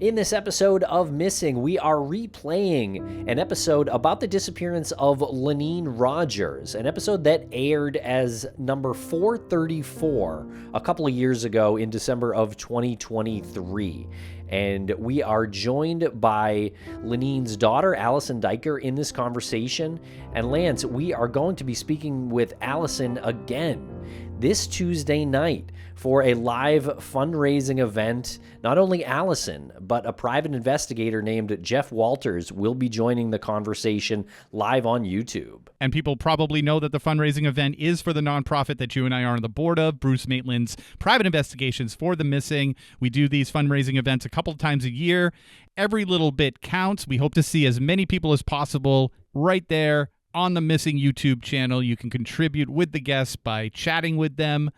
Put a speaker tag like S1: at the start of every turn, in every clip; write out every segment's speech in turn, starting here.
S1: In this episode of Missing, we are replaying an episode about the disappearance of Lonene Rogers, an episode that aired as number 434 a couple of years ago in December of 2023. And we are joined by Lonene's daughter, Alison Duiker, in this conversation. And Lance, we are going to be speaking with Allison again this Tuesday night for a live fundraising event. Not only Allison, but a private investigator named Jeff Walters will be joining the conversation live on YouTube.
S2: And people probably know that the fundraising event is for the nonprofit that you and I are on the board of, Bruce Maitland's Private Investigations for the Missing. We do these fundraising events a couple of times a year. Every little bit counts. We hope to see as many people as possible right there on the Missing YouTube channel. You can contribute with the guests by chatting with them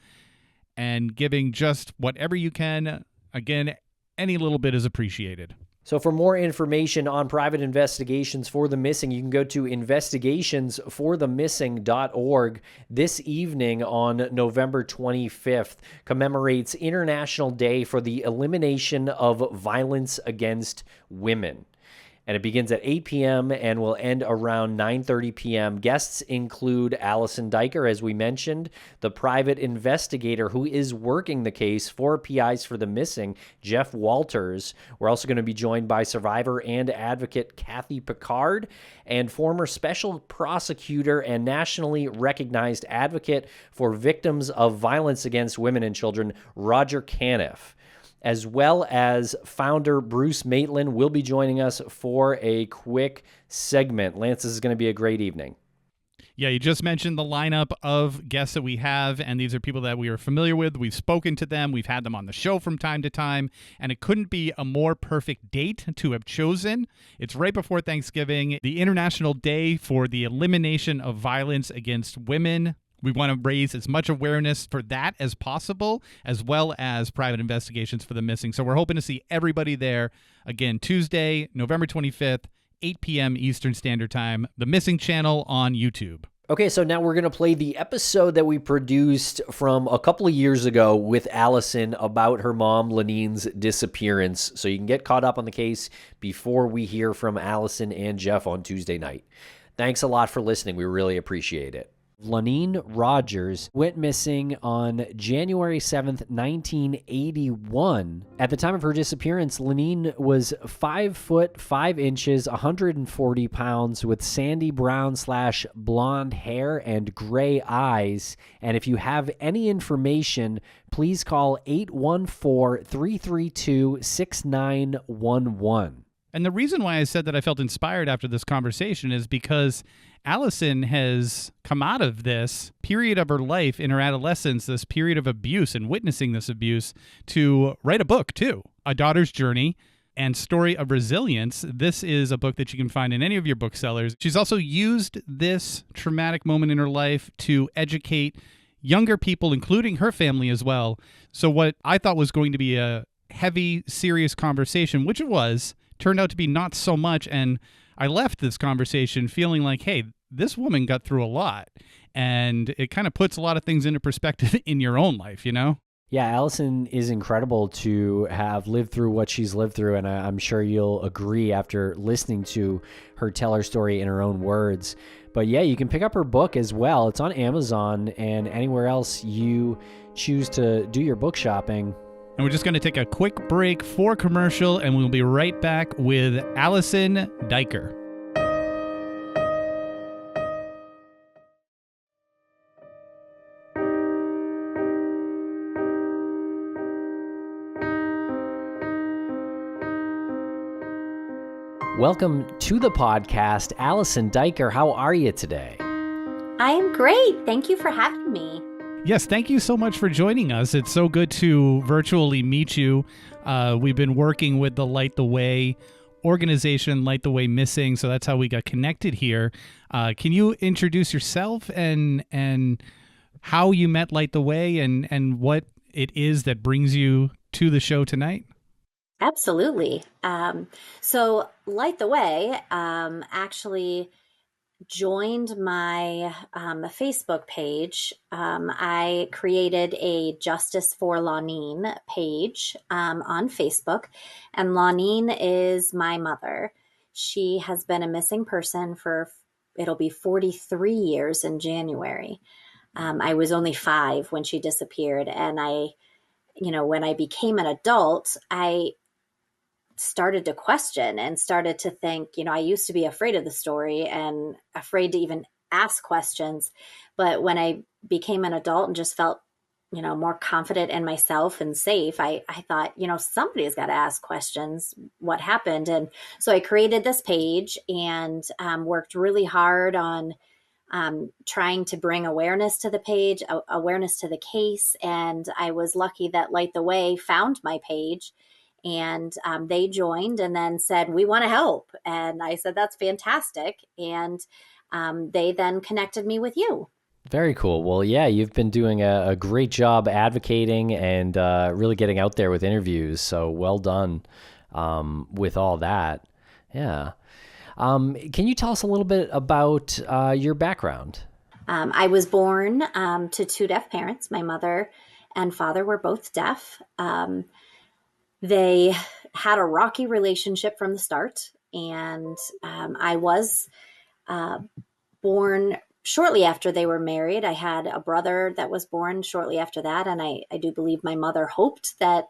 S2: and giving just whatever you can. Again, any little bit is appreciated.
S1: So for more information on Private Investigations for the Missing, you can go to investigationsforthemissing.org. This evening on November 25th commemorates International Day for the Elimination of Violence Against Women. And it begins at 8 p.m. and will end around 9:30 p.m. Guests include Alison Duiker, as we mentioned, the private investigator who is working the case for PIs for the Missing, Jeff Walters. We're also going to be joined by survivor and advocate Kathy Picard and former special prosecutor and nationally recognized advocate for victims of violence against women and children, Roger Caniff, as well as founder Bruce Maitland will be joining us for a quick segment. Lance, this is going to be a great evening.
S2: Yeah, you just mentioned the lineup of guests that we have, and these are people that we are familiar with. We've spoken to them. We've had them on the show from time to time, and it couldn't be a more perfect date to have chosen. It's right before Thanksgiving, the International Day for the Elimination of Violence Against Women. We want to raise as much awareness for that as possible, as well as Private Investigations for the Missing. So we're hoping to see everybody there. Again, Tuesday, November 25th, 8 p.m. Eastern Standard Time, the Missing channel on YouTube.
S1: Okay, so now we're going to play the episode that we produced from a couple of years ago with Allison about her mom, Lonene's disappearance. So you can get caught up on the case before we hear from Allison and Jeff on Tuesday night. Thanks a lot for listening. We really appreciate it. Lonene Rogers went missing on January 7th, 1981. At the time of her disappearance, Lonene was 5 foot 5 inches, 140 pounds, with sandy brown/blonde hair and gray eyes. And if you have any information, please call 814-332-6911.
S2: And the reason why I said that I felt inspired after this conversation is because Allison has come out of this period of her life in her adolescence, this period of abuse and witnessing this abuse, to write a book too, A Daughter's Journey and Story of Resilience. This is a book that you can find in any of your booksellers. She's also used this traumatic moment in her life to educate younger people, including her family as well. So what I thought was going to be a heavy, serious conversation, which it was, turned out to be not so much, and I left this conversation feeling like, hey, this woman got through a lot, and it kind of puts a lot of things into perspective in your own life, you know?
S1: Yeah, Allison is incredible to have lived through what she's lived through, and I'm sure you'll agree after listening to her tell her story in her own words. But yeah, you can pick up her book as well. It's on Amazon and anywhere else you choose to do your book shopping.
S2: And we're just going to take a quick break for commercial, and we'll be right back with Alison Duiker.
S1: Welcome to the podcast, Alison Duiker. How are you today?
S3: I am great. Thank you for having me.
S2: Yes, thank you so much for joining us. It's so good to virtually meet you. We've been working with the Light the Way organization, Light the Way Missing, so that's how we got connected here. Can you introduce yourself and how you met Light the Way and what it is that brings you to the show tonight?
S3: Absolutely. So Light the Way actually joined my Facebook page, I created a Justice for Lonene page on Facebook, and Lonene is my mother. She has been a missing person for, it'll be 43 years in January. I was only 5 when she disappeared, and when I became an adult, I started to question and started to think, I used to be afraid of the story and afraid to even ask questions. But when I became an adult and just felt, more confident in myself and safe, I thought, somebody's got to ask questions. What happened? And so I created this page and worked really hard on trying to bring awareness to the page, awareness to the case. And I was lucky that Light the Way found my page, and they joined and then said, we want to help. And I said, that's fantastic. And they then connected me with you.
S1: Very cool. Well, yeah, you've been doing a great job advocating and really getting out there with interviews. So well done with all that. Yeah. Can you tell us a little bit about your background?
S3: I was born to 2 deaf parents. My mother and father were both deaf. They had a rocky relationship from the start, and I was born shortly after they were married. I had a brother that was born shortly after that, and I do believe my mother hoped that,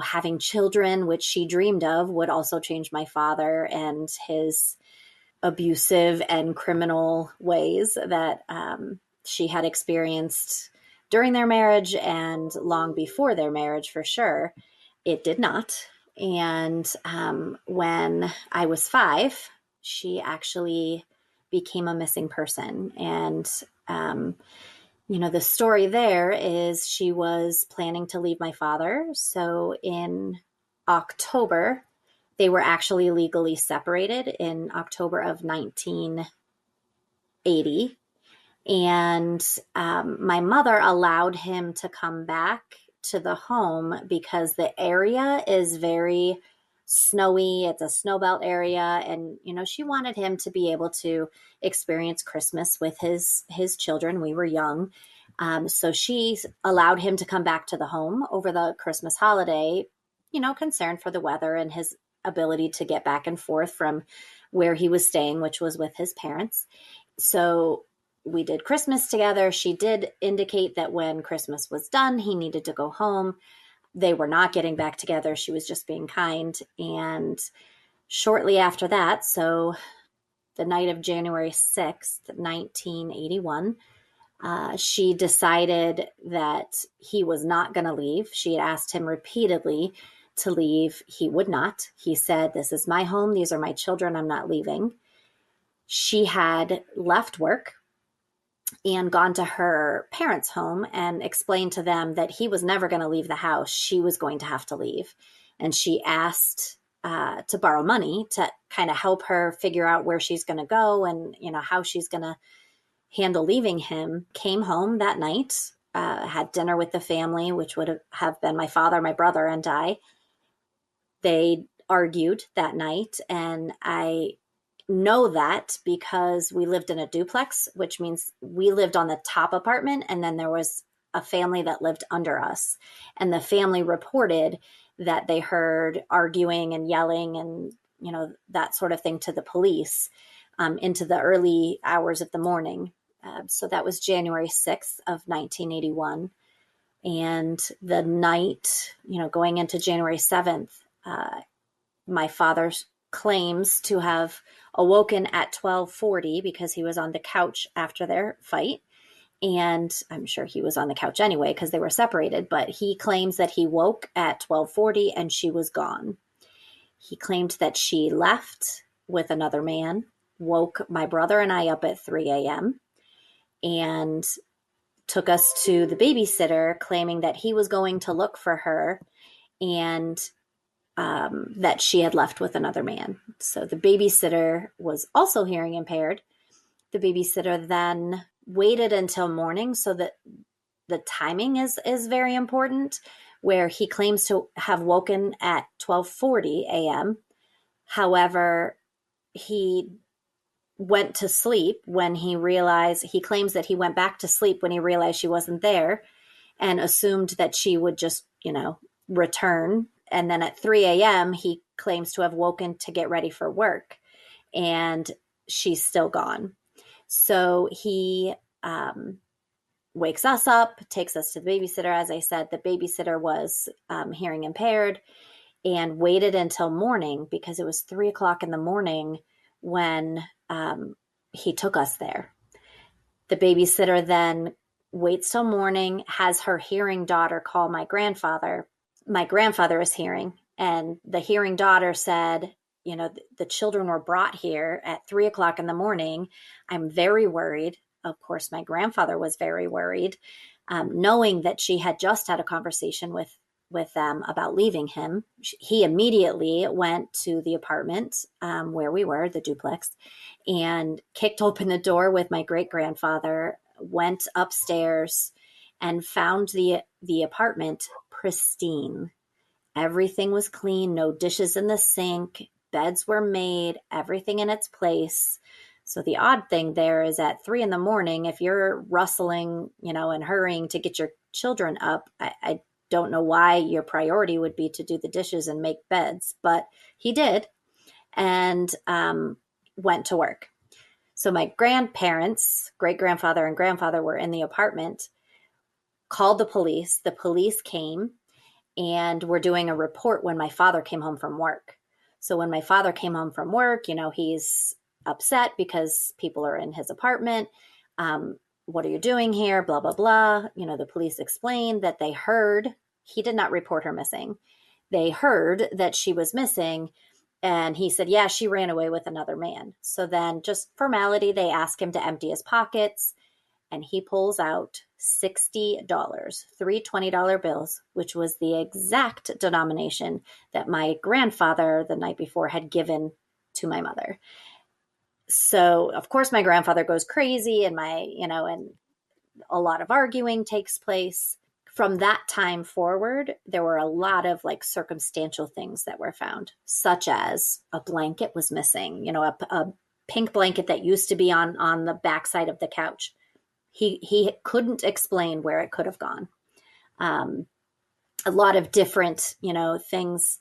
S3: having children, which she dreamed of, would also change my father and his abusive and criminal ways that she had experienced during their marriage and long before their marriage, for sure. It did not. And when I was 5, she actually became a missing person. And, the story there is she was planning to leave my father. So in October, they were actually legally separated in October of 1980. And my mother allowed him to come back to the home because the area is very snowy. It's a snowbelt area. And, she wanted him to be able to experience Christmas with his children. We were young. So she allowed him to come back to the home over the Christmas holiday, concerned for the weather and his ability to get back and forth from where he was staying, which was with his parents. So we did Christmas together. She did indicate that when Christmas was done, he needed to go home. They were not getting back together. She was just being kind. And shortly after that, so the night of January 6th, 1981, she decided that he was not going to leave. She had asked him repeatedly to leave. He would not. He said, this is my home. These are my children. I'm not leaving. She had left work and gone to her parents' home and explained to them that he was never going to leave the house. She was going to have to leave. And she asked to borrow money to kind of help her figure out where she's going to go and, how she's going to handle leaving him. Came home that night, had dinner with the family, which would have been my father, my brother, and I. They argued that night, and I know that because we lived in a duplex, which means we lived on the top apartment, and then there was a family that lived under us. And the family reported that they heard arguing and yelling and, that sort of thing to the police into the early hours of the morning. So that was January 6th of 1981. And the night, going into January 7th, my father claims to have awoken at 12:40 because he was on the couch after their fight. And I'm sure he was on the couch anyway because they were separated, but he claims that he woke at 12:40 and she was gone. He claimed that she left with another man, woke my brother and I up at 3 a.m. and took us to the babysitter, claiming that he was going to look for her and that she had left with another man. So the babysitter was also hearing impaired. The babysitter then waited until morning, so that the timing is very important, where he claims to have woken at 12:40 a.m. However, he went to sleep when he claims that he went back to sleep when he realized she wasn't there and assumed that she would just, return. And then at 3 a.m., he claims to have woken to get ready for work, and she's still gone. So he wakes us up, takes us to the babysitter. As I said, the babysitter was hearing impaired, and waited until morning, because it was 3 o'clock in the morning when he took us there. The babysitter then waits till morning, has her hearing daughter call my grandfather. My grandfather is hearing, and the hearing daughter said, the children were brought here at 3 o'clock in the morning. I'm very worried. Of course, my grandfather was very worried, knowing that she had just had a conversation with them about leaving him. He immediately went to the apartment where we were, the duplex, and kicked open the door with my great-grandfather, went upstairs, and found the apartment pristine. Everything was clean, no dishes in the sink, beds were made, everything in its place. So the odd thing there is at 3 a.m, if you're rustling, and hurrying to get your children up, I don't know why your priority would be to do the dishes and make beds, but he did, and went to work. So my grandparents, great-grandfather and grandfather, were in the apartment, called the police. The police came and were doing a report when my father came home from work. So when my father came home from work, he's upset because people are in his apartment. What are you doing here? Blah, blah, blah. The police explained that they heard, he did not report her missing. They heard that she was missing. And he said, yeah, she ran away with another man. So then, just formality, they ask him to empty his pockets. And he pulls out $60, three $20 bills, which was the exact denomination that my grandfather the night before had given to my mother. So, of course, my grandfather goes crazy, and and a lot of arguing takes place. From that time forward, there were a lot of circumstantial things that were found, such as a blanket was missing, a pink blanket that used to be on the backside of the couch. He couldn't explain where it could have gone. A lot of different, things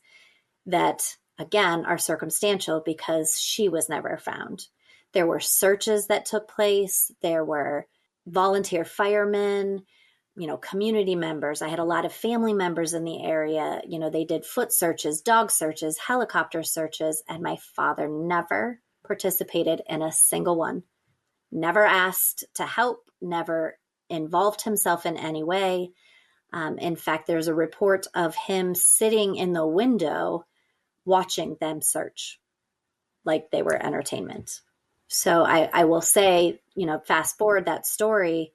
S3: that, again, are circumstantial because she was never found. There were searches that took place. There were volunteer firemen, community members. I had a lot of family members in the area. They did foot searches, dog searches, helicopter searches, and my father never participated in a single one. Never asked to help, never involved himself in any way. In fact, there's a report of him sitting in the window watching them search like they were entertainment. So I will say, fast forward that story,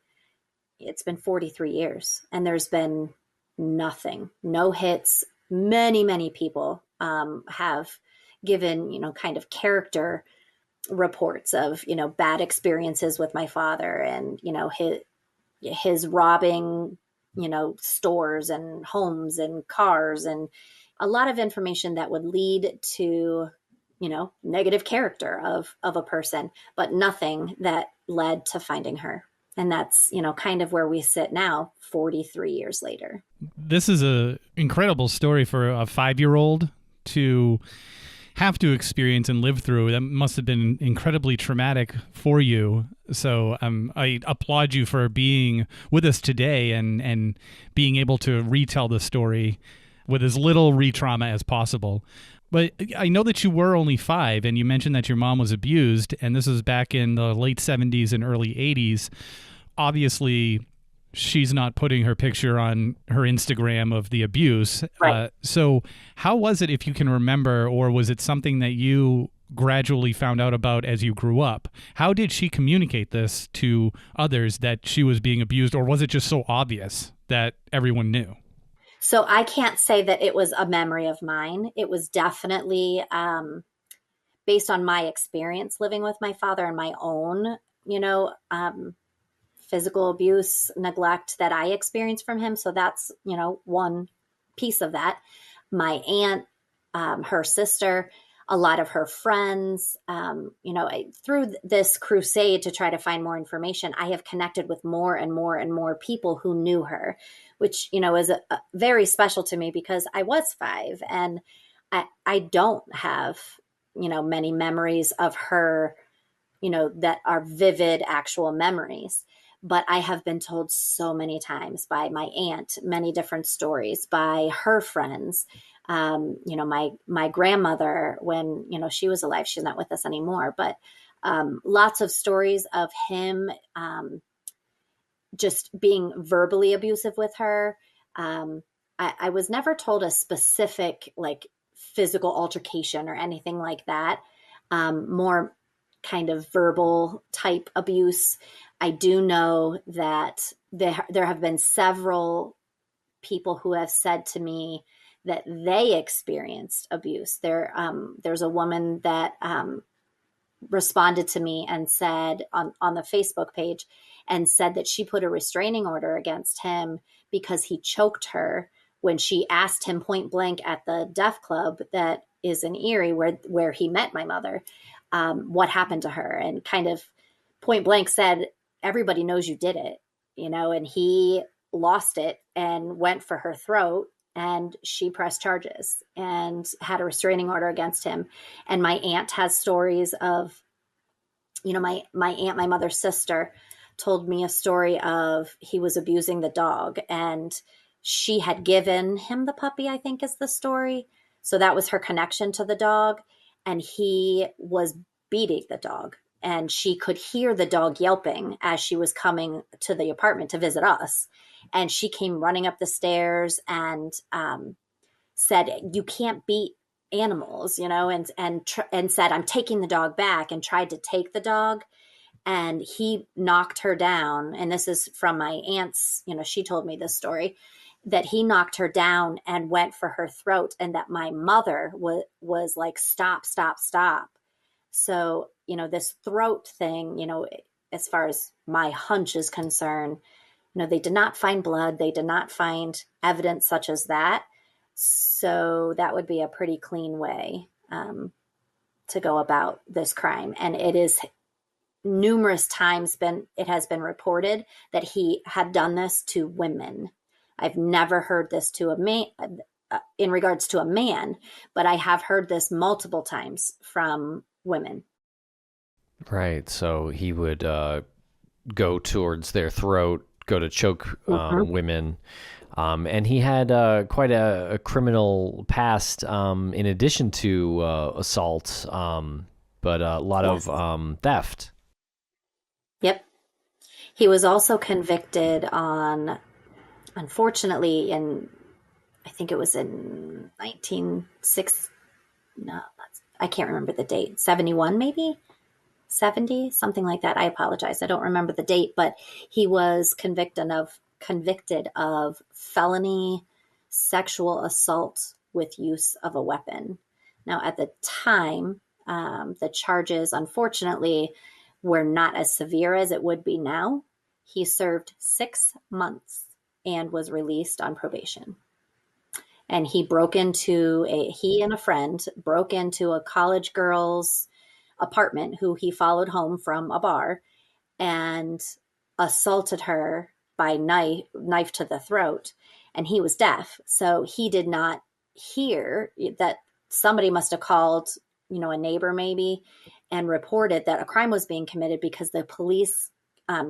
S3: it's been 43 years and there's been nothing, no hits. Many, many people have given, kind of character reports of, bad experiences with my father and, his robbing, stores and homes and cars, and a lot of information that would lead to, negative character of a person, but nothing that led to finding her. And that's, kind of where we sit now, 43 years later.
S2: This is an incredible story for a 5-year-old to have to experience and live through. That must have been incredibly traumatic for you. So I applaud you for being with us today and being able to retell the story with as little re-trauma as possible. But I know that you were only 5, and you mentioned that your mom was abused, and this was back in the late 70s and early 80s. Obviously, she's not putting her picture on her Instagram of the abuse.
S3: Right.
S2: So how was it, if you can remember, or was it something that you gradually found out about as you grew up? How did she communicate this to others, that she was being abused, or was it just so obvious that everyone knew?
S3: So I can't say that it was a memory of mine. It was definitely based on my experience living with my father and my own, physical abuse, neglect that I experienced from him. So that's, one piece of that. My aunt, her sister, a lot of her friends. Through this crusade to try to find more information, I have connected with more and more and more people who knew her, which, is very special to me because I was 5 and I don't have, many memories of her, that are vivid actual memories. But I have been told so many times by my aunt, many different stories, by her friends. My grandmother, when, she was alive, she's not with us anymore, but lots of stories of him just being verbally abusive with her. I was never told a specific like physical altercation or anything like that. More kind of verbal type abuse. I do know that there have been several people who have said to me that they experienced abuse. There's a woman that responded to me and said on the Facebook page and said that she put a restraining order against him because he choked her when she asked him point blank at the deaf club that is in Erie where he met my mother, what happened to her, and kind of point blank said, everybody knows you did it, and he lost it and went for her throat, and she pressed charges and had a restraining order against him. And my aunt has stories of, my aunt, my mother's sister, told me a story of he was abusing the dog and she had given him the puppy, I think is the story. So that was her connection to the dog. And he was beating the dog. And she could hear the dog yelping as she was coming to the apartment to visit us. And she came running up the stairs and said, "You can't beat animals," and said, "I'm taking the dog back," and tried to take the dog. And he knocked her down. And this is from my aunt's, she told me this story, that he knocked her down and went for her throat, and that my mother was like, "Stop, stop, stop." So, this throat thing, as far as my hunch is concerned, they did not find blood. They did not find evidence such as that. So that would be a pretty clean way to go about this crime. And it is numerous times it has been reported that he had done this to women. I've never heard this to a man in regards to a man, but I have heard this multiple times from women.
S1: Right. So he would go towards their throat, go to choke women. And he had quite a criminal past in addition to assault, but a lot of theft.
S3: Yep. He was also convicted on, unfortunately, I think it was in 1960. No, I can't remember the date. 71, maybe 70, something like that. I apologize. I don't remember the date, but he was convicted of felony sexual assault with use of a weapon. Now, at the time, the charges, unfortunately, were not as severe as it would be now. He served 6 months and was released on probation. And he he and a friend broke into a college girl's apartment who he followed home from a bar and assaulted her by knife to the throat. And he was deaf. So he did not hear that. Somebody must have called, a neighbor maybe, and reported that a crime was being committed because the police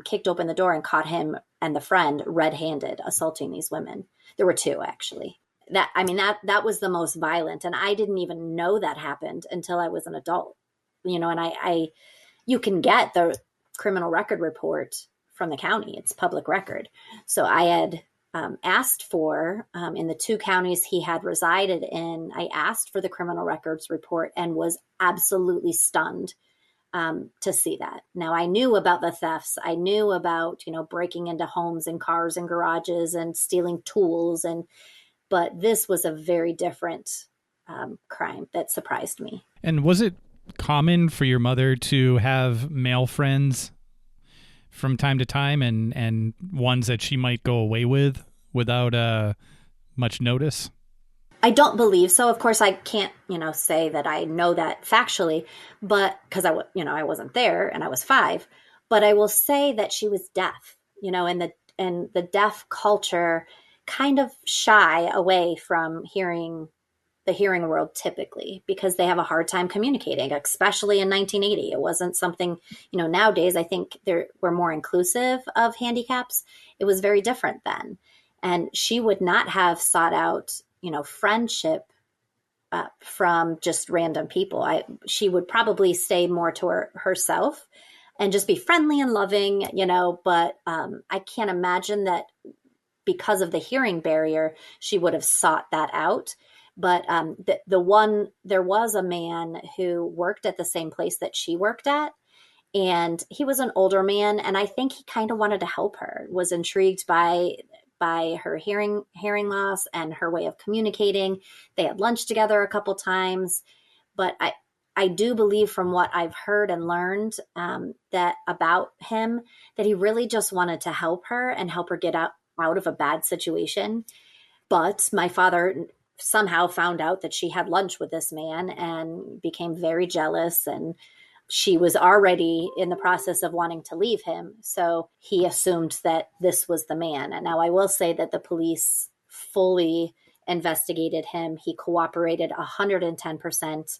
S3: kicked open the door and caught him and the friend red-handed assaulting these women. There were 2 actually. That was the most violent. And I didn't even know that happened until I was an adult, and you can get the criminal record report from the county. It's public record. So I had asked for, in the 2 counties he had resided in, I asked for the criminal records report and was absolutely stunned to see that. Now, I knew about the thefts. I knew about, breaking into homes and cars and garages and stealing tools. But this was a very different crime that surprised me.
S2: And was it common for your mother to have male friends from time to time and ones that she might go away with without much notice?
S3: I don't believe so. Of course, I can't, say that I know that factually, but because I wasn't there and I was 5. But I will say that she was deaf, and the deaf culture kind of shy away from the hearing world typically because they have a hard time communicating, especially in 1980. It wasn't something, nowadays I think we're more inclusive of handicaps. It was very different then. And she would not have sought out, friendship from just random people. She would probably stay more to herself and just be friendly and loving, but I can't imagine that because of the hearing barrier, she would have sought that out. But there was a man who worked at the same place that she worked at, and he was an older man, and I think he kind of wanted to help her, was intrigued by her hearing loss and her way of communicating. They had lunch together a couple times, but I do believe from what I've heard and learned that about him, that he really just wanted to help her and help her get out of a bad situation. But my father somehow found out that she had lunch with this man and became very jealous, and she was already in the process of wanting to leave him. So he assumed that this was the man. And now I will say that the police fully investigated him. He cooperated 110%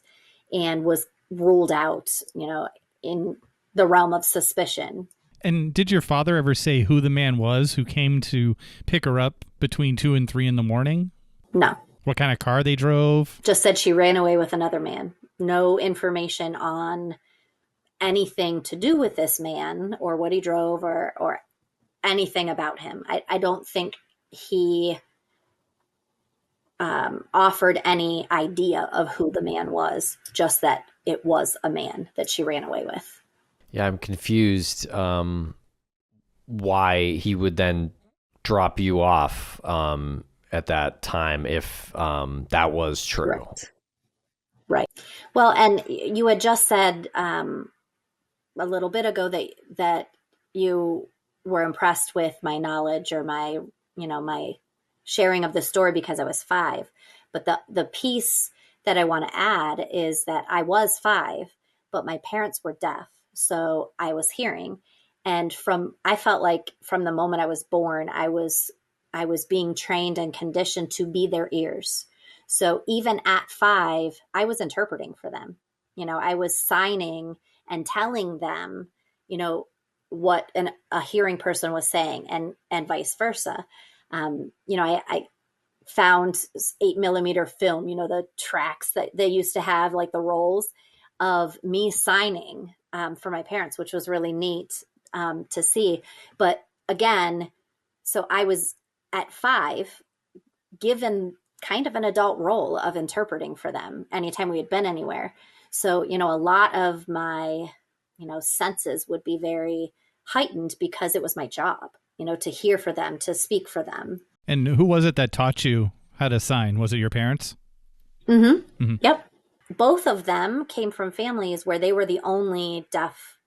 S3: and was ruled out, in the realm of suspicion.
S2: And did your father ever say who the man was who came to pick her up between 2 and 3 in the morning?
S3: No.
S2: What kind of car they drove?
S3: Just said she ran away with another man. No information on anything to do with this man or what he drove or anything about him. I don't think he offered any idea of who the man was, just that it was a man that she ran away with.
S1: Yeah, I'm confused why he would then drop you off at that time if that was true.
S3: Right. Well, and you had just said a little bit ago that you were impressed with my knowledge or my sharing of the story because I was 5. But the piece that I want to add is that I was 5, but my parents were deaf. So I was hearing. And I felt like from the moment I was born, I was being trained and conditioned to be their ears. So even at 5, I was interpreting for them. I was signing and telling them, what a hearing person was saying and vice versa. I found 8mm film, the tracks that they used to have, like the rolls of me signing for my parents, which was really neat to see. But again, so I was at 5 given kind of an adult role of interpreting for them anytime we had been anywhere. So, a lot of my, senses would be very heightened because it was my job, to hear for them, to speak for them.
S2: And who was it that taught you how to sign? Was it your parents?
S3: Mm-hmm. Mm-hmm. Yep. Both of them came from families where they were the only deaf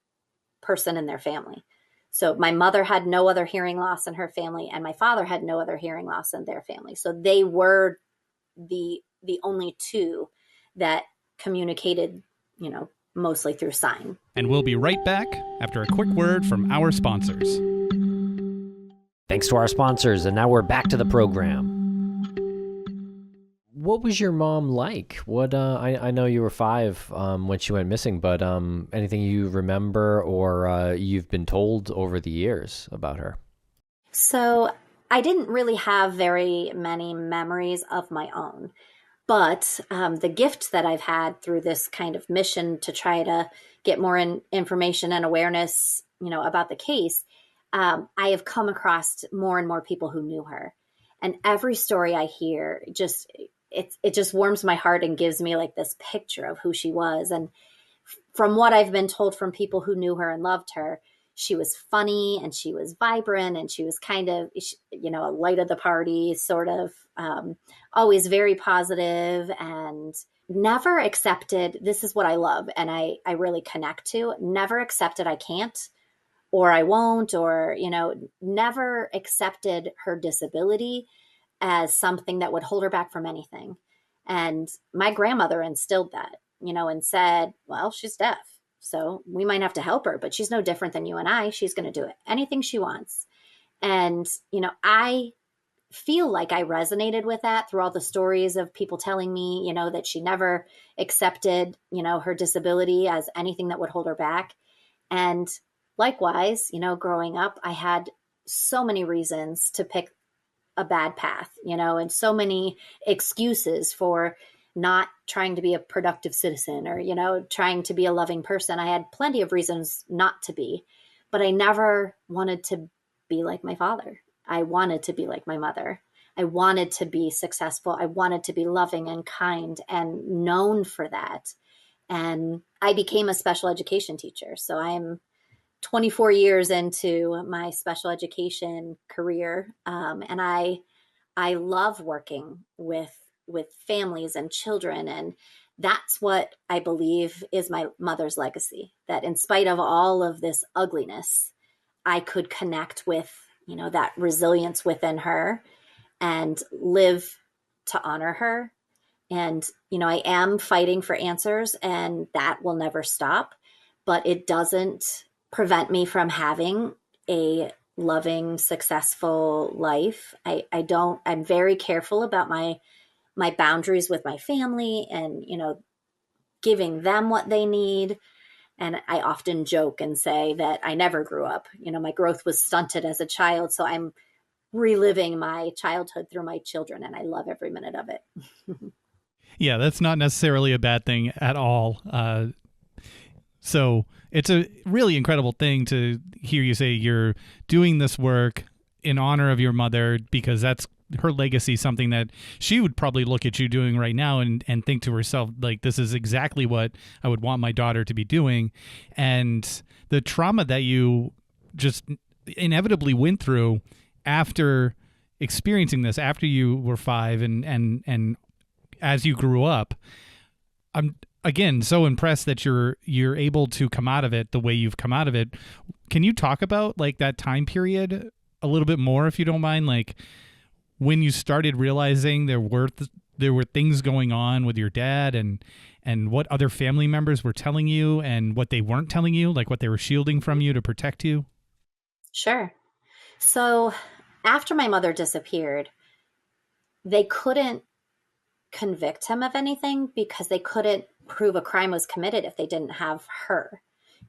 S3: person in their family. So my mother had no other hearing loss in her family, and my father had no other hearing loss in their family. So they were the only two that communicated, mostly through sign.
S2: And we'll be right back after a quick word from our sponsors.
S1: Thanks to our sponsors, and now we're back to the program. What was your mom like? What I know you were 5 when she went missing, but anything you remember or you've been told over the years about her?
S3: So I didn't really have very many memories of my own, but the gift that I've had through this kind of mission to try to get more information and awareness, about the case, I have come across more and more people who knew her, and every story I hear it just warms my heart and gives me like this picture of who she was. And from what I've been told from people who knew her and loved her, she was funny and she was vibrant and she was kind of, a light of the party, sort of, always very positive and never accepted. This is what I love and I really connect to. Never accepted I can't or I won't, or, never accepted her disability as something that would hold her back from anything. And my grandmother instilled that, and said, well, she's deaf, so we might have to help her, but she's no different than you and I. She's going to do it, anything she wants. And, I feel like I resonated with that through all the stories of people telling me, that she never accepted, her disability as anything that would hold her back. And likewise, growing up, I had so many reasons to pick a bad path, and so many excuses for not trying to be a productive citizen or, trying to be a loving person. I had plenty of reasons not to be, but I never wanted to be like my father. I wanted to be like my mother. I wanted to be successful. I wanted to be loving and kind and known for that. And I became a special education teacher. So I'm 24 years into my special education career. And I love working with families and children. And that's what I believe is my mother's legacy, that in spite of all of this ugliness, I could connect with, that resilience within her and live to honor her. And, I am fighting for answers, and that will never stop, but it doesn't prevent me from having a loving, successful life. I'm very careful about my boundaries with my family and, giving them what they need. And I often joke and say that I never grew up. My growth was stunted as a child. So I'm reliving my childhood through my children, and I love every minute of it.
S2: Yeah, that's not necessarily a bad thing at all. So it's a really incredible thing to hear you say you're doing this work in honor of your mother, because that's her legacy, something that she would probably look at you doing right now and think to herself, like, this is exactly what I would want my daughter to be doing. And the trauma that you just inevitably went through after experiencing this, after you were 5 and as you grew up, I'm again so impressed that you're able to come out of it the way you've come out of it. Can you talk about like that time period a little bit more, if you don't mind? Like when you started realizing there were things going on with your dad, and what other family members were telling you and what they weren't telling you, like what they were shielding from you to protect you?
S3: Sure. So after my mother disappeared, they couldn't convict him of anything because they couldn't prove a crime was committed if they didn't have her.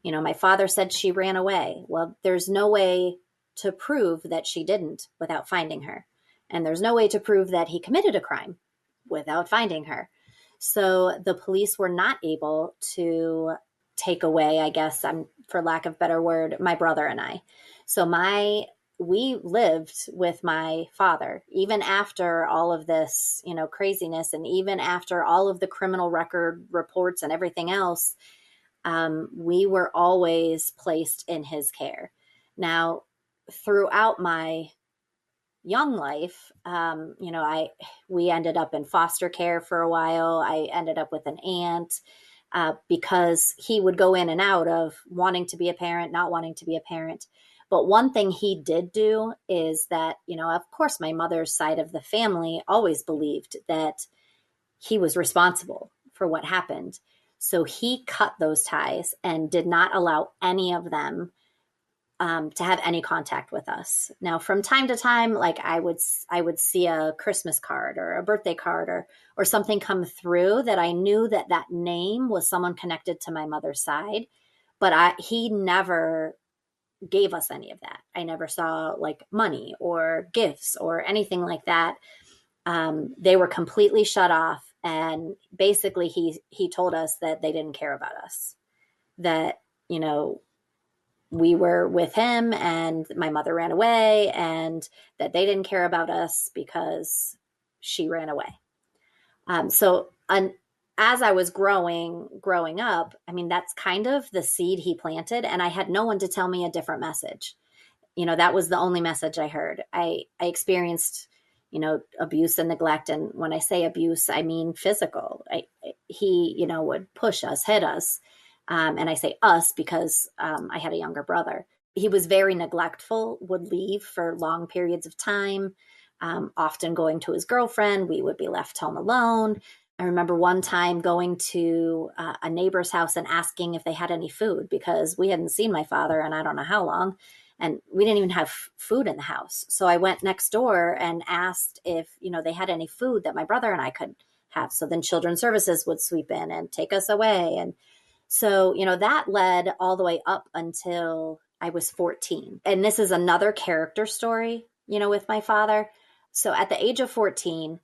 S3: My father said she ran away. Well, there's no way to prove that she didn't without finding her. And there's no way to prove that he committed a crime without finding her. So the police were not able to take away, I guess, for lack of a better word, my brother and I. So we lived with my father, even after all of this, craziness, and even after all of the criminal record reports and everything else, we were always placed in his care. Now, throughout my young life, we ended up in foster care for a while. I ended up with an aunt because he would go in and out of wanting to be a parent, not wanting to be a parent. But one thing he did do is that, of course, my mother's side of the family always believed that he was responsible for what happened. So he cut those ties and did not allow any of them to have any contact with us. Now, from time to time, like I would see a Christmas card or a birthday card or something come through that I knew that name was someone connected to my mother's side, but he never gave us any of that. I never saw like money or gifts or anything like that. They were completely shut off. And basically he told us that they didn't care about us, that, we were with him and my mother ran away, and that they didn't care about us because she ran away. As I was growing up, that's kind of the seed he planted, and I had no one to tell me a different message. That was the only message I heard. I experienced, abuse and neglect. And when I say abuse, I mean physical. He would push us, hit us. And I say us because I had a younger brother. He was very neglectful, would leave for long periods of time, often going to his girlfriend. We would be left home alone. I remember one time going to a neighbor's house and asking if they had any food because we hadn't seen my father in I don't know how long. And we didn't even have food in the house. So I went next door and asked if, they had any food that my brother and I could have. So then Children's Services would sweep in and take us away. And so, that led all the way up until I was 14. And this is another character story, with my father. So at the age of 14,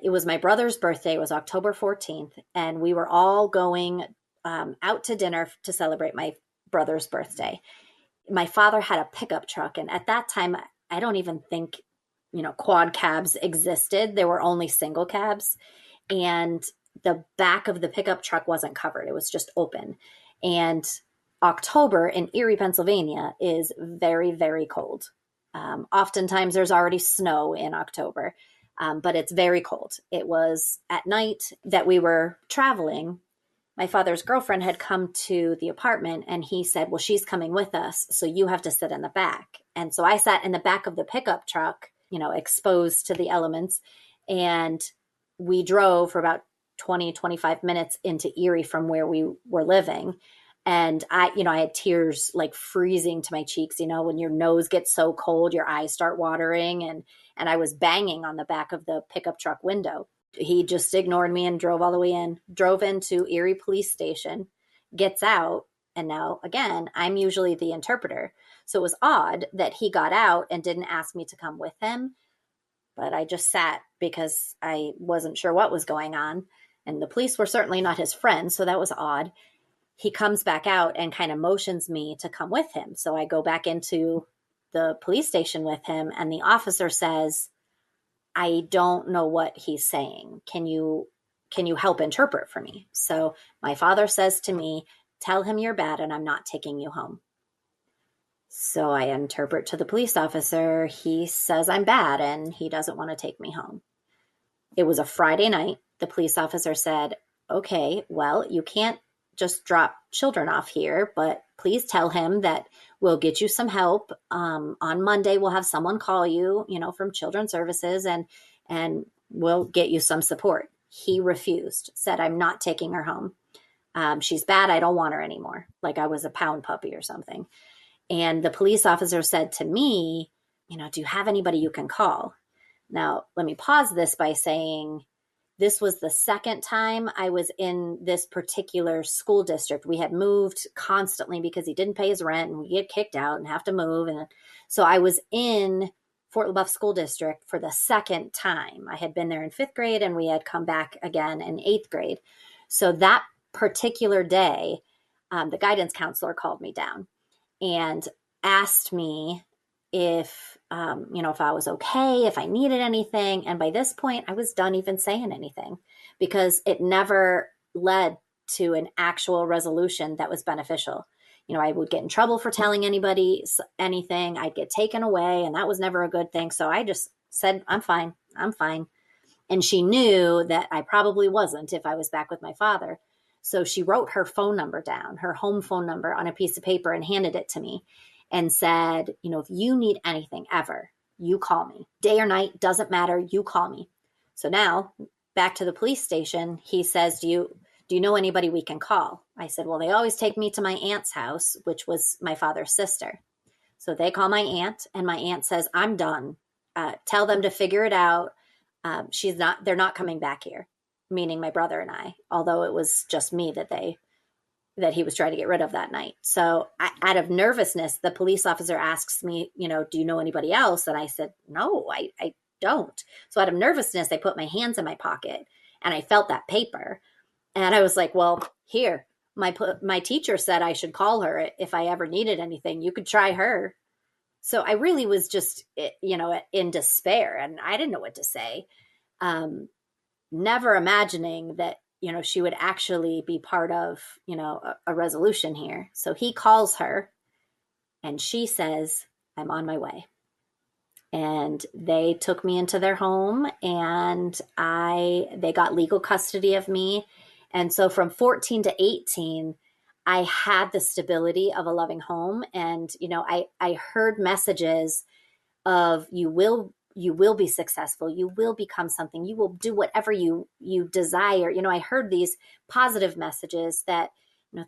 S3: it was my brother's birthday. It was October 14th. And we were all going out to dinner to celebrate my brother's birthday. My father had a pickup truck. And at that time, I don't even think, quad cabs existed. There were only single cabs. And the back of the pickup truck wasn't covered. It was just open. And October in Erie, Pennsylvania is very, very cold. Oftentimes there's already snow in October, but it's very cold. It was at night that we were traveling. My father's girlfriend had come to the apartment and he said, well, she's coming with us, so you have to sit in the back. And so I sat in the back of the pickup truck, exposed to the elements. And we drove for about 20, 25 minutes into Erie from where we were living. And I had tears like freezing to my cheeks, when your nose gets so cold, your eyes start watering. And I was banging on the back of the pickup truck window. He just ignored me and drove all the way in, drove into Erie Police Station, gets out. And now, again, I'm usually the interpreter. So it was odd that he got out and didn't ask me to come with him. But I just sat because I wasn't sure what was going on. And the police were certainly not his friends. So that was odd. He comes back out and kind of motions me to come with him. So I go back into the police station with him. And the officer says, I don't know what he's saying. Can you help interpret for me? So my father says to me, tell him you're bad and I'm not taking you home. So I interpret to the police officer. He says I'm bad and he doesn't want to take me home. It was a Friday night. The police officer said, okay, well, you can't just drop children off here, but please tell him that we'll get you some help. On Monday, we'll have someone call you, from Children's Services and we'll get you some support. He refused, said, I'm not taking her home. She's bad. I don't want her anymore. Like I was a pound puppy or something. And the police officer said to me, do you have anybody you can call? Now, let me pause this by saying this was the second time I was in this particular school district. We had moved constantly because he didn't pay his rent and we get kicked out and have to move. And so I was in Fort LaBeouf School District for the second time. I had been there in 5th grade and we had come back again in 8th grade. So that particular day, the guidance counselor called me down and asked me if I was okay, if I needed anything. And by this point, I was done even saying anything because it never led to an actual resolution that was beneficial. I would get in trouble for telling anybody anything. I'd get taken away, and that was never a good thing. So I just said, I'm fine. I'm fine. And she knew that I probably wasn't if I was back with my father. So she wrote her phone number down, her home phone number on a piece of paper and handed it to me and said, if you need anything ever, you call me. Day or night, doesn't matter. You call me. So now back to the police station, he says, do you know anybody we can call? I said, well, they always take me to my aunt's house, which was my father's sister. So they call my aunt and my aunt says, I'm done. Tell them to figure it out. They're not coming back here, meaning my brother and I, although it was just me that he was trying to get rid of that night. So out of nervousness, the police officer asks me, do you know anybody else? And I said, no, I don't. So out of nervousness, I put my hands in my pocket and I felt that paper. And I was like, well, here, my teacher said I should call her if I ever needed anything. You could try her. So I really was just, in despair and I didn't know what to say. Never imagining that, she would actually be part of, a resolution here. So he calls her and she says, I'm on my way. And they took me into their home and they got legal custody of me. And so from 14 to 18, I had the stability of a loving home. And, I heard messages of you will you will be successful. You will become something. You will do whatever you desire. I heard these positive messages that,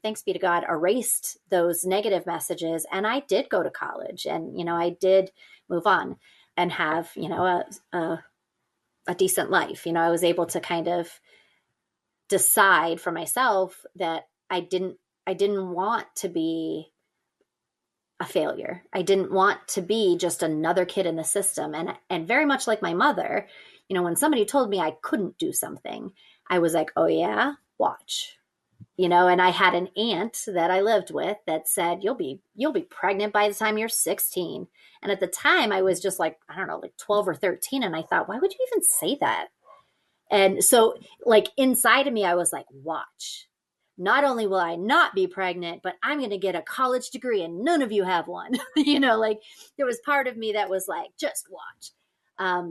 S3: thanks be to God, erased those negative messages. And I did go to college, and, I did move on and have, a decent life. I was able to kind of decide for myself that I didn't want to be a failure. I didn't want to be just another kid in the system. And very much like my mother, when somebody told me I couldn't do something, I was like, oh yeah, watch. And I had an aunt that I lived with that said, you'll be pregnant by the time you're 16. And at the time I was just like, I don't know, like 12 or 13. And I thought, why would you even say that? And so like inside of me, I was like, watch. Not only will I not be pregnant, but I'm going to get a college degree and none of you have one. Like there was part of me that was like, just watch.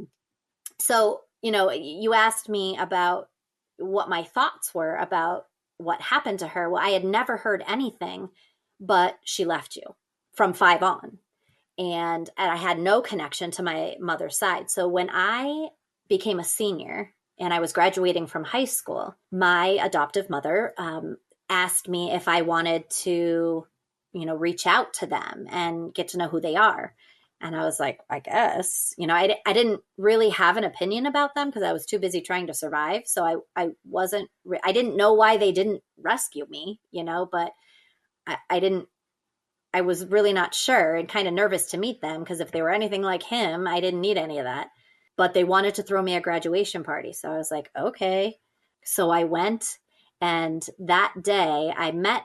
S3: So, you asked me about what my thoughts were about what happened to her. Well, I had never heard anything, but she left you from 5 on. And I had no connection to my mother's side. So when I became a senior, and I was graduating from high school, my adoptive mother asked me if I wanted to, reach out to them and get to know who they are. And I was like, I guess, I didn't really have an opinion about them because I was too busy trying to survive. So I didn't know why they didn't rescue me, but I was really not sure and kind of nervous to meet them because if they were anything like him, I didn't need any of that. But they wanted to throw me a graduation party. So I was like, okay. So I went, and that day I met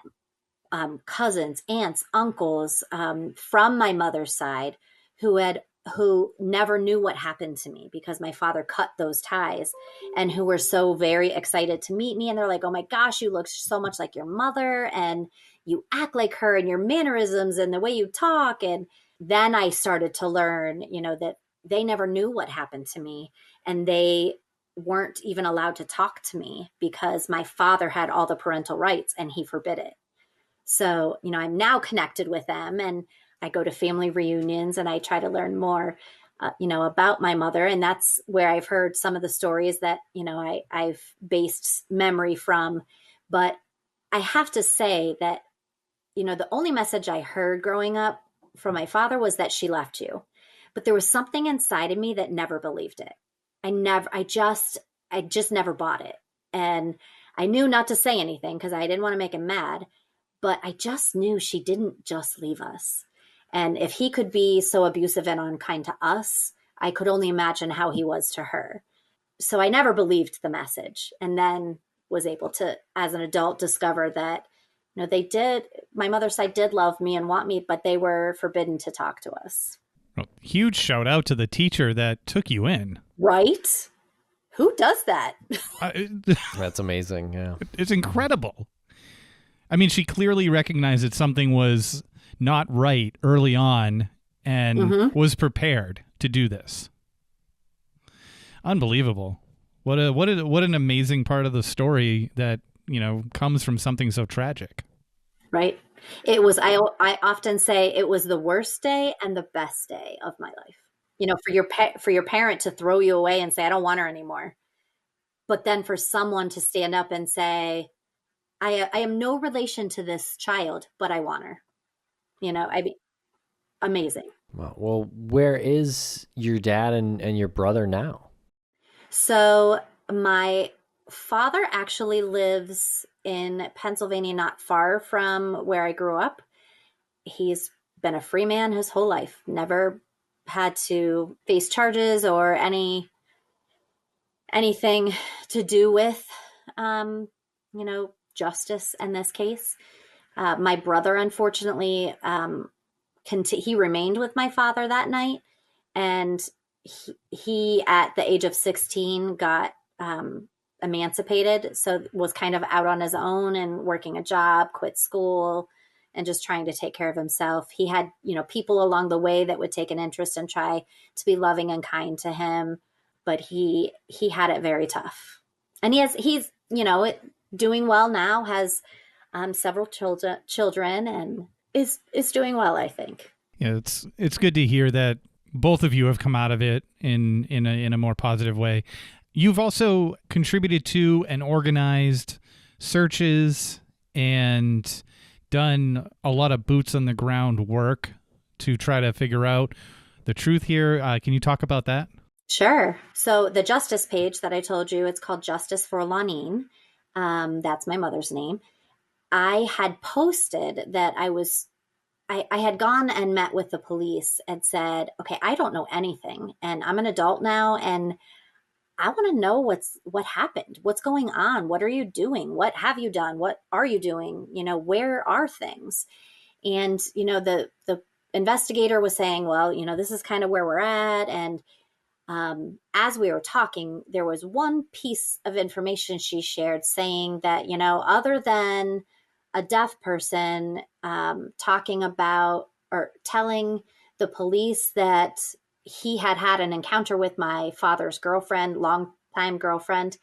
S3: cousins, aunts, uncles from my mother's side who never knew what happened to me because my father cut those ties, and who were so very excited to meet me. And they're like, oh my gosh, you look so much like your mother, and you act like her, and your mannerisms and the way you talk. And then I started to learn, that they never knew what happened to me, and they weren't even allowed to talk to me because my father had all the parental rights and he forbid it. So, I'm now connected with them, and I go to family reunions and I try to learn more, about my mother. And that's where I've heard some of the stories that, I've based memory from. But I have to say that, the only message I heard growing up from my father was that she left you. But there was something inside of me that never believed it. I just never bought it. And I knew not to say anything because I didn't want to make him mad, but I just knew she didn't just leave us. And if he could be so abusive and unkind to us, I could only imagine how he was to her. So I never believed the message, and then was able to, as an adult, discover that, my mother's side did love me and want me, but they were forbidden to talk to us.
S2: Well, huge shout out to the teacher that took you in.
S3: Right? Who does that?
S1: That's amazing. Yeah.
S2: It's incredible. I mean, she clearly recognized that something was not right early on and was prepared to do this. Unbelievable. What an amazing part of the story that, comes from something so tragic.
S3: Right. It was, I often say it was the worst day and the best day of my life. For your parent to throw you away and say, I don't want her anymore. But then for someone to stand up and say, I am no relation to this child, but I want her. Amazing.
S1: Well, where is your dad and your brother now?
S3: So my father actually lives in Pennsylvania, not far from where I grew up. He's been a free man his whole life, never had to face charges or anything to do with, justice in this case. My brother, unfortunately, he remained with my father that night, and he at the age of 16 got emancipated, so was kind of out on his own and working a job, quit school, and just trying to take care of himself. He had, people along the way that would take an interest and try to be loving and kind to him, but he had it very tough. And he's doing well now, has several children, and is doing well, I think.
S2: Yeah, it's good to hear that both of you have come out of it in a more positive way. You've also contributed to and organized searches and done a lot of boots on the ground work to try to figure out the truth here. Can you talk about that?
S3: Sure. So the justice page that I told you, it's called Justice for Lonene. That's my mother's name. I had posted that I had gone and met with the police and said, okay, I don't know anything, and I'm an adult now, and I want to know what happened, what's going on, what are you doing, what have you done, what are you doing, where are things? And the investigator was saying, well, this is kind of where we're at, and as we were talking, there was one piece of information she shared saying that, other than a deaf person talking about or telling the police that he had an encounter with my father's girlfriend, longtime girlfriend,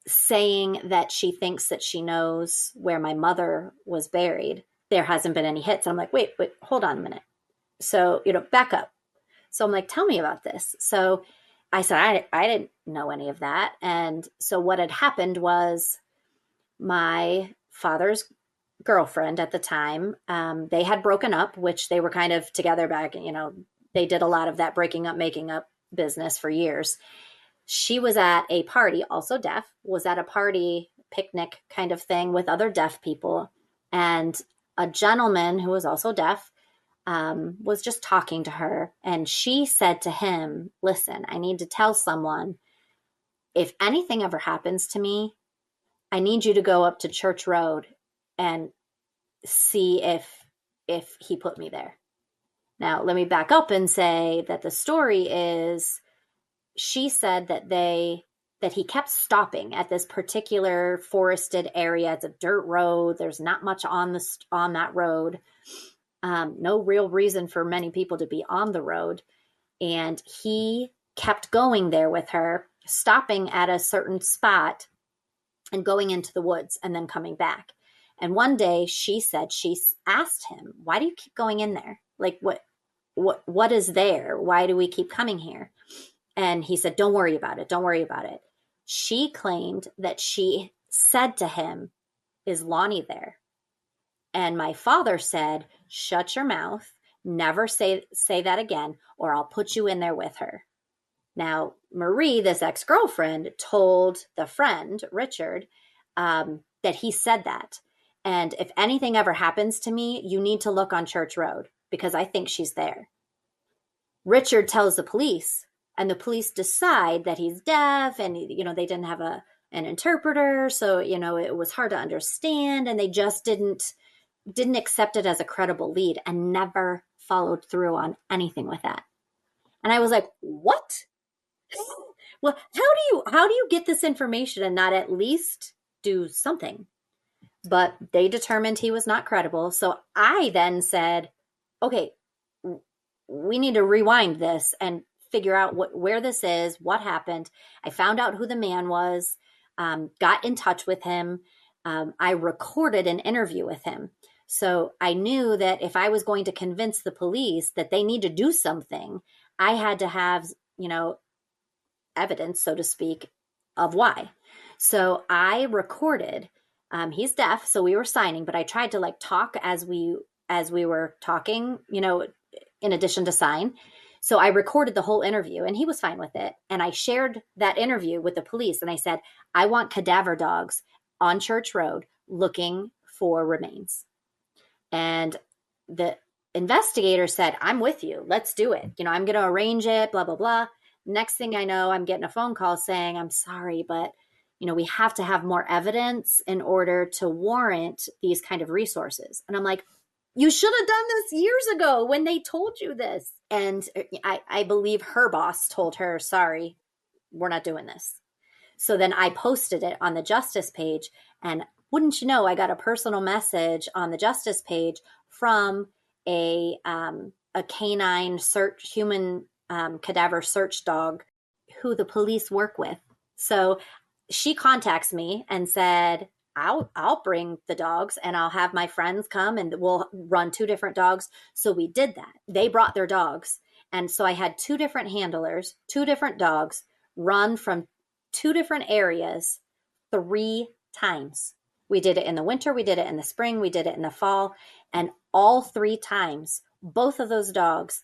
S3: saying that she thinks that she knows where my mother was buried, there hasn't been any hits. And I'm like, wait, hold on a minute. So, back up. So I'm like, tell me about this. So I said, I didn't know any of that. And so what had happened was my father's girlfriend at the time, they had broken up, which they were kind of together back, they did a lot of that breaking up, making up business for years. She was at a party, also deaf, was at a party, picnic kind of thing with other deaf people. And a gentleman who was also deaf was just talking to her. And she said to him, listen, I need to tell someone, if anything ever happens to me, I need you to go up to Church Road and see if he put me there. Now, let me back up and say that the story is, she said that he kept stopping at this particular forested area. It's a dirt road. There's not much on that road. No real reason for many people to be on the road. And he kept going there with her, stopping at a certain spot and going into the woods and then coming back. And one day she said, she asked him, why do you keep going in there? Like, what is there? Why do we keep coming here? And he said, don't worry about it. Don't worry about it. She claimed that she said to him, is Lonnie there? And my father said, shut your mouth. Never say that again, or I'll put you in there with her. Now, Marie, this ex-girlfriend, told the friend, Richard, that he said that. And if anything ever happens to me, you need to look on Church Road because I think she's there. Richard tells the police, and the police decide that he's deaf and, they didn't have an interpreter. So, it was hard to understand, and they just didn't accept it as a credible lead and never followed through on anything with that. And I was like, what? Well, how do you get this information and not at least do something? But they determined he was not credible. So I then said, okay, we need to rewind this and figure out where this is, what happened. I found out who the man was, got in touch with him. I recorded an interview with him. So I knew that if I was going to convince the police that they need to do something, I had to have, evidence, so to speak, of why. So I recorded, he's deaf, so we were signing, but I tried to talk as we were talking, in addition to sign. So I recorded the whole interview and he was fine with it. And I shared that interview with the police and I said, I want cadaver dogs on Church Road looking for remains. And the investigator said, I'm with you. Let's do it. I'm going to arrange it, blah, blah, blah. Next thing I know, I'm getting a phone call saying, I'm sorry, but we have to have more evidence in order to warrant these kind of resources. And I'm like, you should have done this years ago when they told you this. And I believe her boss told her, sorry, we're not doing this. So then I posted it on the Justice page. And wouldn't you know, I got a personal message on the Justice page from a canine search, human cadaver search dog who the police work with. So she contacts me and said, I'll bring the dogs and I'll have my friends come and we'll run 2 different dogs. So we did that. They brought their dogs And so I had two different handlers, two different dogs run from two different areas 3 times. We did it in the winter, we did it in the spring, we did it in the fall. And all 3 times, both of those dogs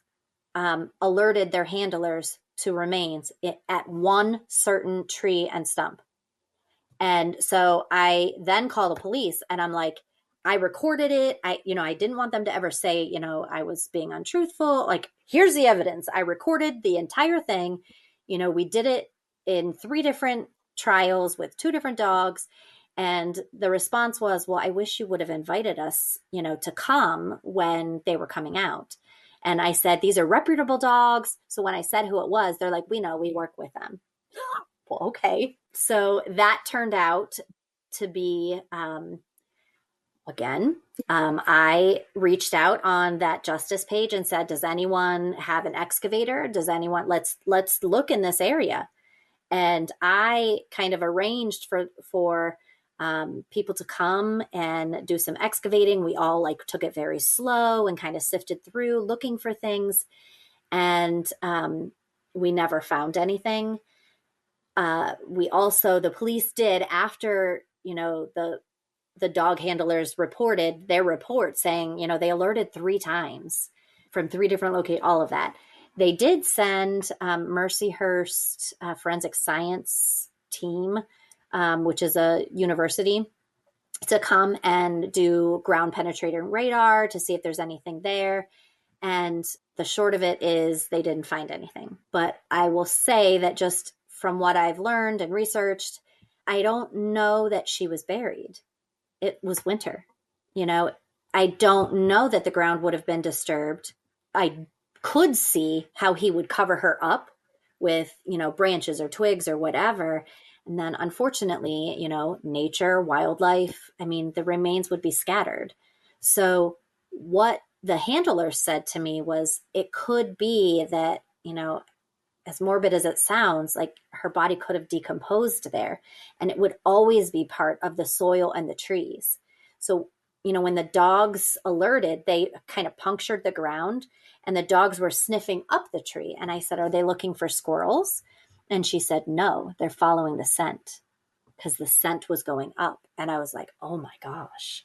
S3: alerted their handlers to remains at one certain tree and stump. And so I then call the police and I'm like, I recorded it. I didn't want them to ever say, I was being untruthful. Like, here's the evidence. I recorded the entire thing. We did it in 3 different trials with 2 different dogs. And the response was, well, I wish you would have invited us, to come when they were coming out. And I said, these are reputable dogs. So when I said who it was, they're like, we know, we work with them. Well, okay. So that turned out to be, I reached out on that justice page and said, does anyone have an excavator? Does anyone, let's look in this area. And I kind of arranged for people to come and do some excavating. We all took it very slow and kind of sifted through looking for things. And we never found anything. The police did, after, the dog handlers reported their report saying, they alerted 3 times from 3 different locations, all of that. They did send Mercyhurst forensic science team, which is a university, to come and do ground penetrating radar to see if there's anything there. And the short of it is they didn't find anything. But I will say that just from what I've learned and researched, I don't know that she was buried. It was winter. I don't know that the ground would have been disturbed. I could see how he would cover her up with, branches or twigs or whatever. And then unfortunately, nature, wildlife, the remains would be scattered. So what the handler said to me was, it could be that, as morbid as it sounds, like her body could have decomposed there, and it would always be part of the soil and the trees. So, when the dogs alerted, they kind of punctured the ground and the dogs were sniffing up the tree. And I said, are they looking for squirrels? And she said, no, they're following the scent, because the scent was going up. And I was like, oh my gosh.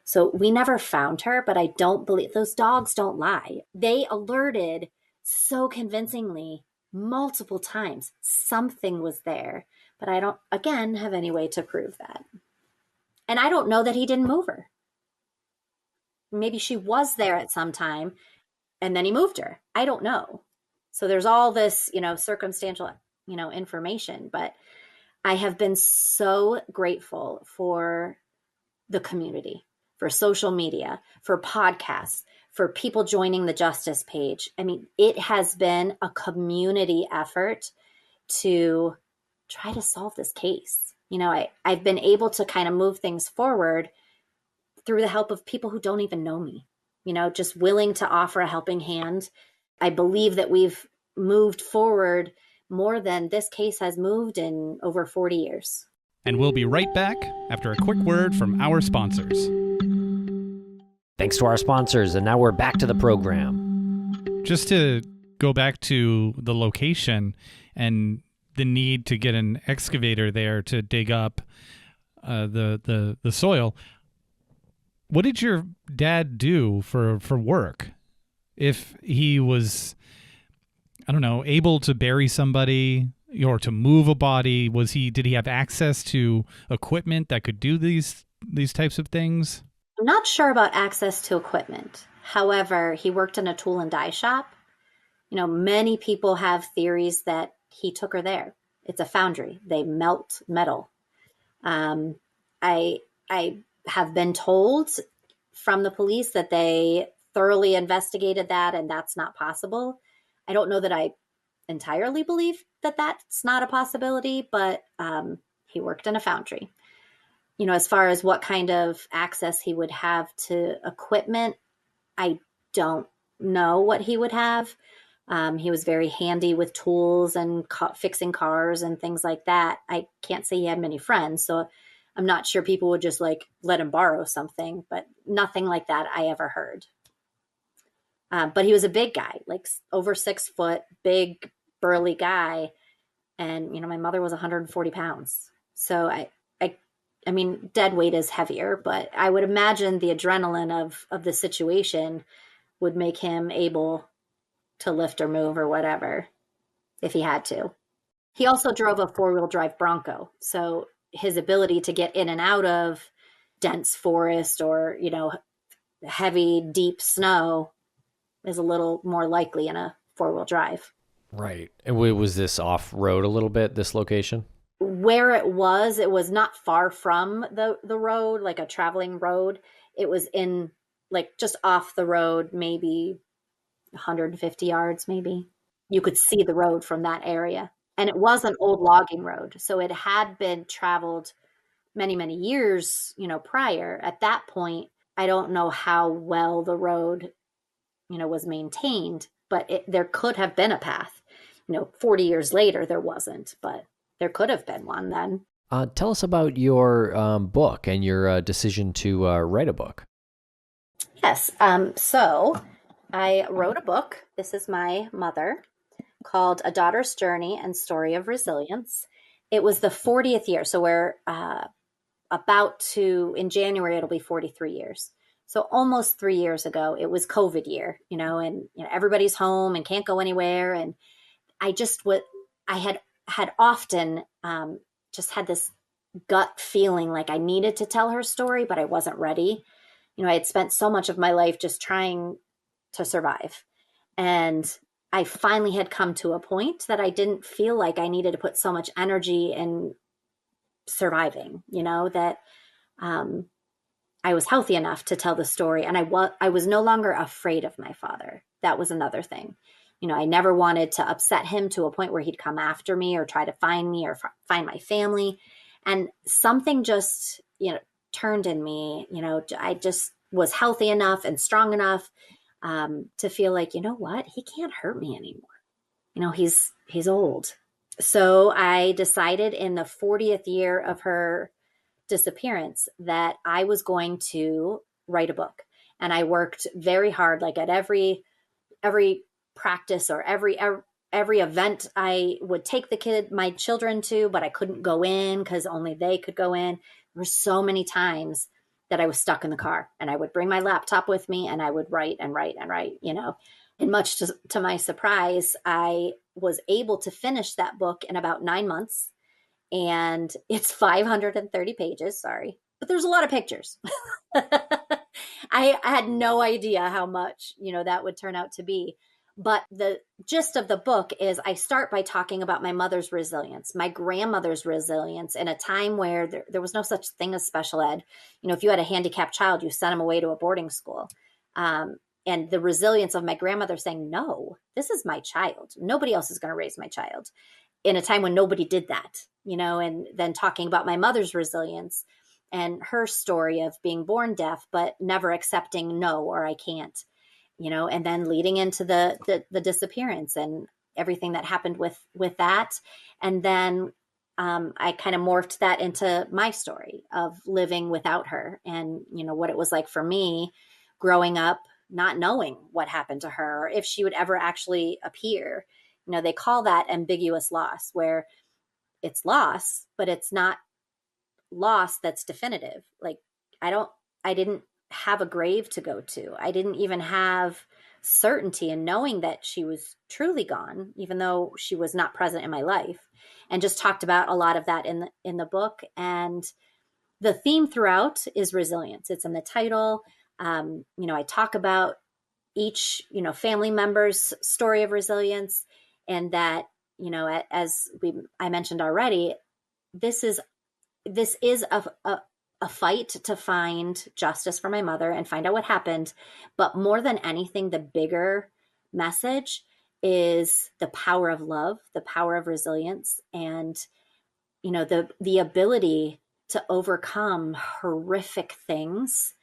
S3: So we never found her, but I don't believe those dogs don't lie. They alerted so convincingly multiple times something was there, but I don't, again, have any way to prove that. And I don't know that he didn't move her. Maybe she was there at some time and then he moved her. I don't know. So there's all this, circumstantial, information, but I have been so grateful for the community, for social media, for podcasts, for people joining the justice page. It has been a community effort to try to solve this case. I've been able to kind of move things forward through the help of people who don't even know me, just willing to offer a helping hand. I believe that we've moved forward more than this case has moved in over 40 years.
S2: And we'll be right back after a quick word from our sponsors.
S1: Thanks to our sponsors, and now we're back to the program.
S2: Just to go back to the location and the need to get an excavator there to dig up the soil, what did your dad do for work? If he was, able to bury somebody or to move a body, did he have access to equipment that could do these types of things?
S3: I'm not sure about access to equipment. However, he worked in a tool and die shop. Many people have theories that he took her there. It's a foundry. They melt metal. I have been told from the police that they thoroughly investigated that, and that's not possible. I don't know that I entirely believe that that's not a possibility, but he worked in a foundry. As far as what kind of access he would have to equipment, I don't know what he would have. He was very handy with tools and fixing cars and things like that. I can't say he had many friends, so I'm not sure people would just let him borrow something, but nothing like that I ever heard. But he was a big guy, like over 6 foot, big, burly guy. And, my mother was 140 pounds. So I mean, dead weight is heavier, but I would imagine the adrenaline of the situation would make him able to lift or move or whatever if he had to. He also drove a 4-wheel drive Bronco. So his ability to get in and out of dense forest or, heavy, deep snow is a little more likely in a 4-wheel drive.
S1: Right. And was this off-road a little bit, this location?
S3: Where it was not far from the road, like a traveling road. It was in, like, just off the road, maybe 150 yards, maybe. You could see the road from that area. And it was an old logging road. So it had been traveled many, many years, prior. At that point, I don't know how well the road, was maintained, but there could have been a path. 40 years later, there wasn't, but there could have been one then.
S1: Tell us about your book and your decision to write a book.
S3: Yes. So I wrote a book. This is my mother, called A Daughter's Journey and Story of Resilience. It was the 40th year. So we're in January, it'll be 43 years. So almost 3 years ago, it was COVID year, and everybody's home and can't go anywhere. And I had often just had this gut feeling like I needed to tell her story, but I wasn't ready. I had spent so much of my life just trying to survive. And I finally had come to a point that I didn't feel like I needed to put so much energy in surviving, that I was healthy enough to tell the story. And I was no longer afraid of my father. That was another thing. I never wanted to upset him to a point where he'd come after me or try to find me or find my family. And something just, turned in me. I just was healthy enough and strong enough to feel like, what? He can't hurt me anymore. He's old. So I decided in the 40th year of her disappearance that I was going to write a book. And I worked very hard, like at every practice or every event I would take my children to, but I couldn't go in because only they could go in. There were so many times that I was stuck in the car, and I would bring my laptop with me and I would write and write and write, and much to my surprise, I was able to finish that book in about 9 months, and it's 530 pages. Sorry, but there's a lot of pictures. I had no idea how much, that would turn out to be. But the gist of the book is I start by talking about my mother's resilience, my grandmother's resilience in a time where there was no such thing as special ed. If you had a handicapped child, you sent them away to a boarding school. And the resilience of my grandmother saying, no, this is my child. Nobody else is going to raise my child, in a time when nobody did that, and then talking about my mother's resilience and her story of being born deaf, but never accepting no, or I can't. And then leading into the disappearance and everything that happened with that. And then I kind of morphed that into my story of living without her and, what it was like for me growing up, not knowing what happened to her or if she would ever actually appear. They call that ambiguous loss, where it's loss, but it's not loss that's definitive. Like I didn't have a grave to go to. I didn't even have certainty in knowing that she was truly gone, even though she was not present in my life. And just talked about a lot of that in the book. And the theme throughout is resilience. It's in the title. I talk about each, family member's story of resilience, and that, as I mentioned already, this is a fight to find justice for my mother and find out what happened. But more than anything, the bigger message is the power of love, the power of resilience, and, the ability to overcome horrific things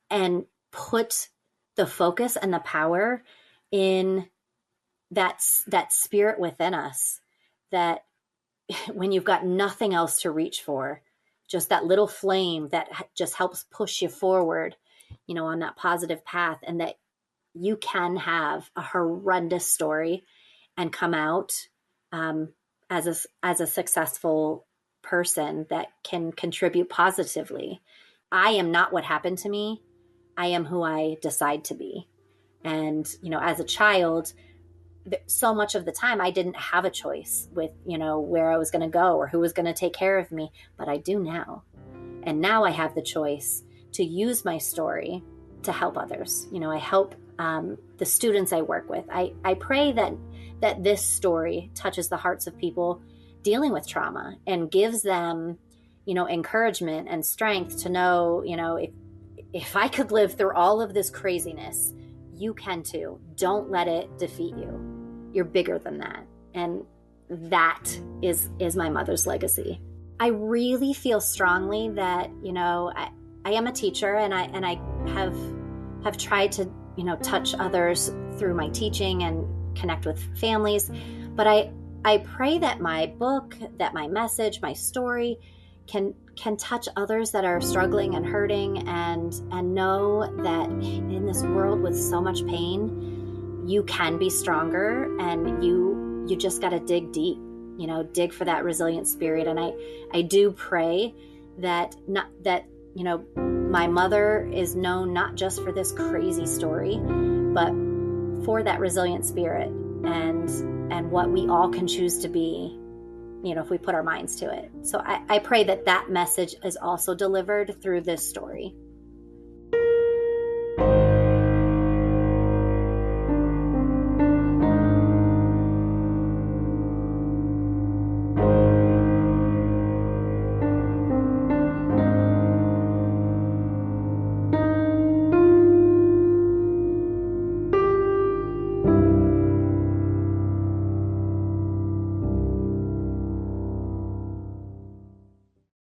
S3: and put the focus and the power in that spirit within us, that when you've got nothing else to reach for, just that little flame that just helps push you forward, on that positive path, and that you can have a horrendous story and come out as a successful person that can contribute positively. I am not what happened to me. I am who I decide to be. And, as a child, so much of the time I didn't have a choice with, where I was going to go or who was going to take care of me, but I do now. And now I have the choice to use my story to help others. I help the students I work with. I pray that this story touches the hearts of people dealing with trauma and gives them, encouragement and strength to know, if I could live through all of this craziness, you can too. Don't let it defeat you. You're bigger than that. And that is my mother's legacy. I really feel strongly that, I am a teacher, and I have tried to, touch others through my teaching and connect with families. But I pray that my book, that my message, my story can touch others that are struggling and hurting, and know that in this world with so much pain, you can be stronger, and you just got to dig deep, dig for that resilient spirit. And I do pray that my mother is known not just for this crazy story, but for that resilient spirit and what we all can choose to be, if we put our minds to it. So I pray that message is also delivered through this story.